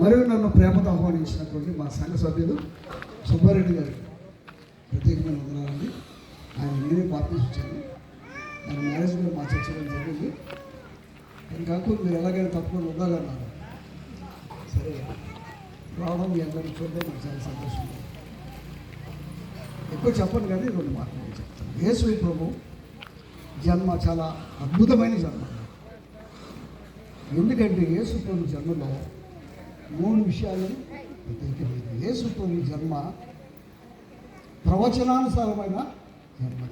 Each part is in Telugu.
మరియు నన్ను ప్రేమతో ఆహ్వానించినటువంటి మా సంఘ సభ్యులు సుబ్బారెడ్డి గారికి ప్రత్యేకమైన వందనాలండి. ఆయన నేనే పార్టిసిపించాను. ఆయన మ్యారేజ్ కూడా మా చర్చలో జరిగింది. ఇంకా మీరు ఎలాగైనా తప్పకుండా ఉండాలన్నారు. సరే రావడం మీ అందరినీ చూడడం నాకు చాలా సంతోషంగా. ఎక్కువ చెప్పను కానీ 2 మాటలు చెప్తాను. యేసు ప్రభు జన్మ చాలా అద్భుతమైన జన్మ. ఎందుకంటే యేసు ప్రభు జన్మలో 3 విషయాలను ప్రత్యేకమైనది. యేసు ప్రభు జన్మ ప్రవచనానుసారమైన జన్మ.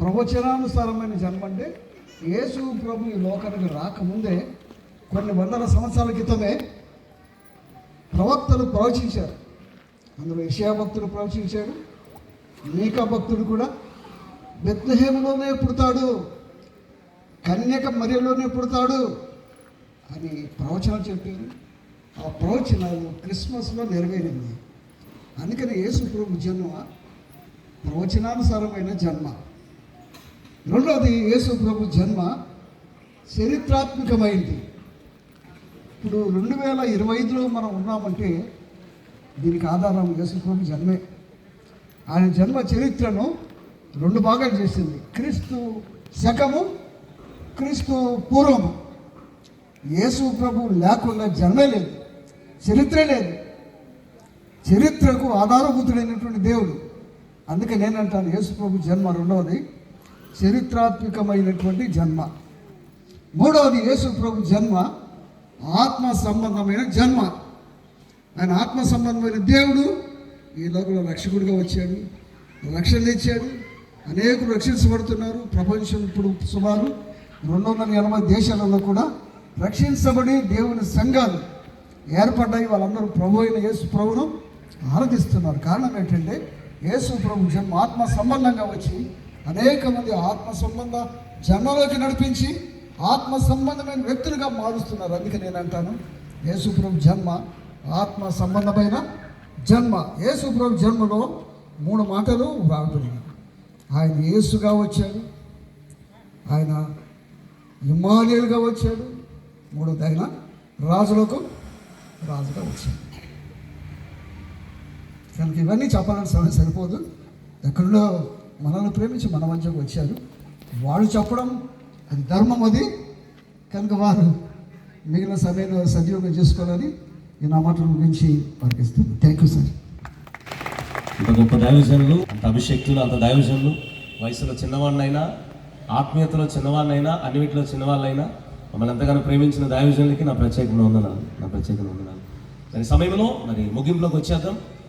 ప్రవచనానుసారమైన జన్మ అంటే యేసు ప్రభు ఈ లోకానికి రాకముందే కొన్ని వందల సంవత్సరాల క్రితమే ప్రవక్తలు ప్రవచించారు. అందులో యెషయా భక్తుడు ప్రవచించాడు. మీకా భక్తుడు కూడా బెత్లెహేములోనే పుడతాడు, కన్యక మరియలోనే పుడతాడు అని ప్రవచనాలు చెప్పారు. ఆ ప్రవచనాలు క్రిస్మస్లో నెరవేరింది. అందుకని యేసు ప్రభు జన్మ ప్రవచనానుసారమైన జన్మ. రెండవది, యేసు ప్రభు జన్మ చరిత్రాత్మకమైంది. ఇప్పుడు 2025లో మనం ఉన్నామంటే దీనికి ఆధారం యేసు ప్రభు జన్మే. ఆయన జన్మ చరిత్రను 2 భాగాలు చేసింది. క్రీస్తు శకము, క్రీస్తు పూర్వము. యేసు ప్రభు లేకుండా జన్మే లేదు, చరిత్రే లేదు. చరిత్రకు ఆధారభూతుడైనటువంటి దేవుడు. అందుకే నేనంటాను యేసు ప్రభు జన్మ రెండవది చరిత్రాత్మకమైనటువంటి జన్మ. మూడవది, యేసు ప్రభు జన్మ ఆత్మ సంబంధమైన జన్మ. ఆయన ఆత్మ సంబంధమైన దేవుడు ఈ లోకంలో రక్షకుడిగా వచ్చాడు, రక్షణ తెచ్చాడు. అనేకులు రక్షించబడుతున్నారు. ప్రపంచం ఇప్పుడు సుమారు 280 దేశాలలో కూడా రక్షించబడి దేవుని సంఘాలు ఏర్పడ్డాయి. వాళ్ళందరూ ప్రభు అయిన యేసు ప్రభును ఆరాధిస్తున్నారు. కారణం ఏంటంటే యేసు ప్రభు జన్మ ఆత్మ సంబంధంగా వచ్చి అనేక మంది ఆత్మ సంబంధ జన్మలోకి నడిపించి ఆత్మ సంబంధమైన వ్యక్తులుగా మారుస్తున్నారు. అందుకే నేను అంటాను యేసు ప్రభు జన్మ ఆత్మ సంబంధమైన జన్మ. యేసు ప్రభు జన్మలో 3 మాటలు వ్రాయబడినాయి. ఆయన యేసుగా వచ్చాడు, ఆయన ఇమ్మానుయేలుగా వచ్చాడు, మూడవది ఆయన రాజుగా వచ్చాడు. కనుక ఇవన్నీ చెప్పాలని సమయం సరిపోదు. ఎక్కడో మనల్ని ప్రేమించి మన మధ్యకు వచ్చారు. వాడు చెప్పడం అది ధర్మం. అది కనుక వారు మిగిలిన సమయంలో సద్వినియోగం చేసుకోవాలని నేను ఆ మాటల గురించి వారికి ఇస్తాను. Thank you sir. అంత గొప్ప దైవజనులు, అంత అభిషక్తులు, అంత దైవజనులు, వయసులో చిన్నవాడినైనా, ఆత్మీయతలో చిన్నవాడినైనా, అన్నిటిలో చిన్నవాళ్ళైనా మమ్మల్ని ఎంతగానో ప్రేమించిన దైవజనులకి నా ప్రత్యేకమైన వందనాలు. దాని సమయంలో మరి ముగింపులోకి వచ్చేద్దాం.